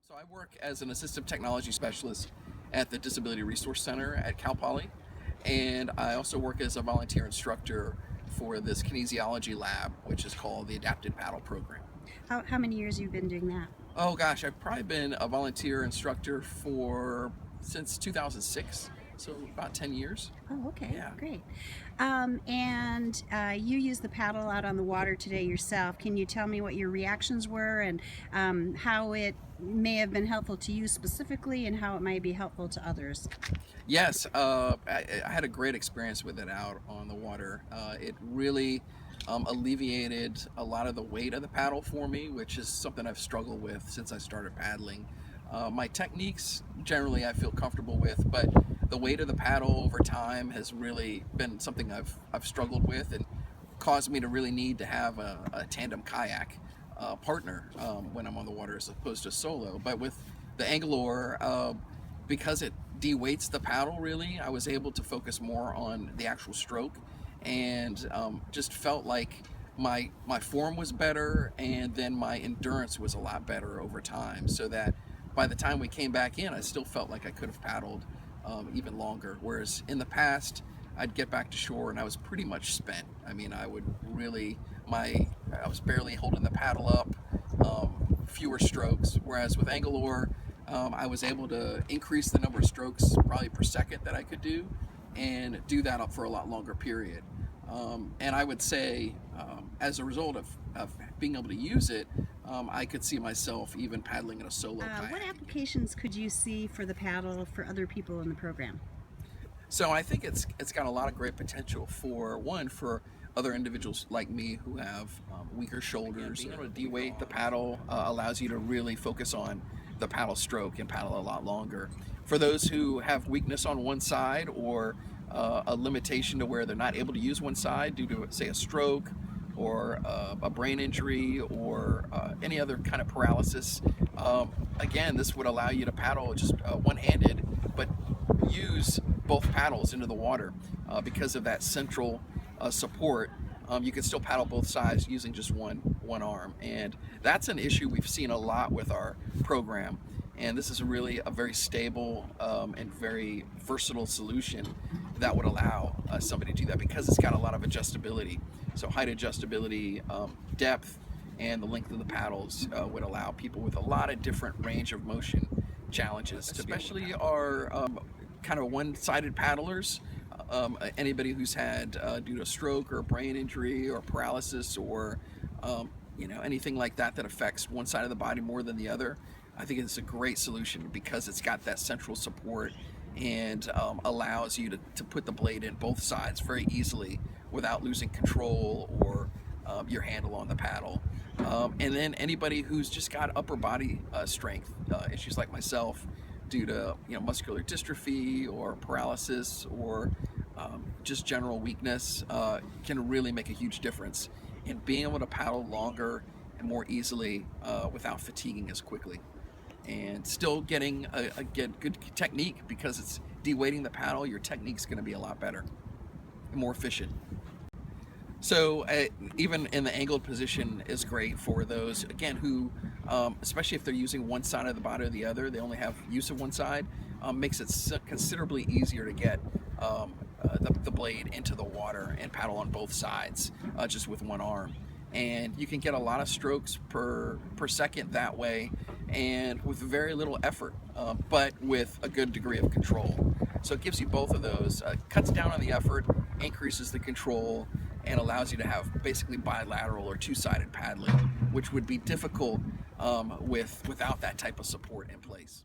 So I work as an Assistive Technology Specialist at the Disability Resource Center at Cal Poly, and I also work as a volunteer instructor for this Kinesiology Lab, which is called the Adapted Paddle Program. How many years you've been doing that? Oh gosh, I've probably been a volunteer instructor since 2006, so about 10 years. Oh, okay, Yeah. great. And you use the paddle out on the water today yourself. Can you tell me what your reactions were and how it may have been helpful to you specifically and how it might be helpful to others? Yes, I had a great experience with it out on the water. It really alleviated a lot of the weight of the paddle for me, which is something I've struggled with since I started paddling. My techniques generally I feel comfortable with, but the weight of the paddle over time has really been something I've struggled with and caused me to really need to have a tandem kayak partner when I'm on the water as opposed to solo. But with the angle oar, because it de-weights the paddle, really, I was able to focus more on the actual stroke and just felt like my form was better, and then my endurance was a lot better over time, so that by the time we came back in, I still felt like I could have paddled even longer. Whereas in the past, I'd get back to shore and I was pretty much spent. I mean, I was barely holding the paddle up, fewer strokes. Whereas with angle oar, I was able to increase the number of strokes probably per second that I could do, and do that up for a lot longer period. And I would say, as a result of being able to use it, I could see myself even paddling in a solo kayak. What applications could you see for the paddle for other people in the program? So I think it's got a lot of great potential for other individuals like me who have weaker shoulders. Being able to de-weight the paddle allows you to really focus on the paddle stroke and paddle a lot longer. For those who have weakness on one side, or a limitation to where they're not able to use one side due to, say, a stroke or a brain injury or any other kind of paralysis, again, this would allow you to paddle just one-handed, but use both paddles into the water because of that central support. You can still paddle both sides using just one arm, and that's an issue we've seen a lot with our program. And this is really a very stable and very versatile solution that would allow somebody to do that, because it's got a lot of adjustability. So height adjustability, depth, and the length of the paddles would allow people with a lot of different range of motion challenges, especially our kind of one-sided paddlers. Anybody who's had due to a stroke or a brain injury or paralysis or anything like that affects one side of the body more than the other, I think it's a great solution because it's got that central support and allows you to put the blade in both sides very easily without losing control or your handle on the paddle. And then anybody who's just got upper body strength issues like myself, due to muscular dystrophy or paralysis or just general weakness, can really make a huge difference in being able to paddle longer and more easily without fatiguing as quickly, and still getting a good technique, because it's de-weighting the paddle. Your technique's going to be a lot better and more efficient. So even in the angled position is great for those, again, who, especially if they're using one side of the body or the other, they only have use of one side, makes it considerably easier to get the blade into the water and paddle on both sides just with one arm. And you can get a lot of strokes per second that way, and with very little effort, but with a good degree of control. So it gives you both of those, cuts down on the effort, increases the control, and allows you to have basically bilateral or two-sided paddling, which would be difficult without that type of support in place.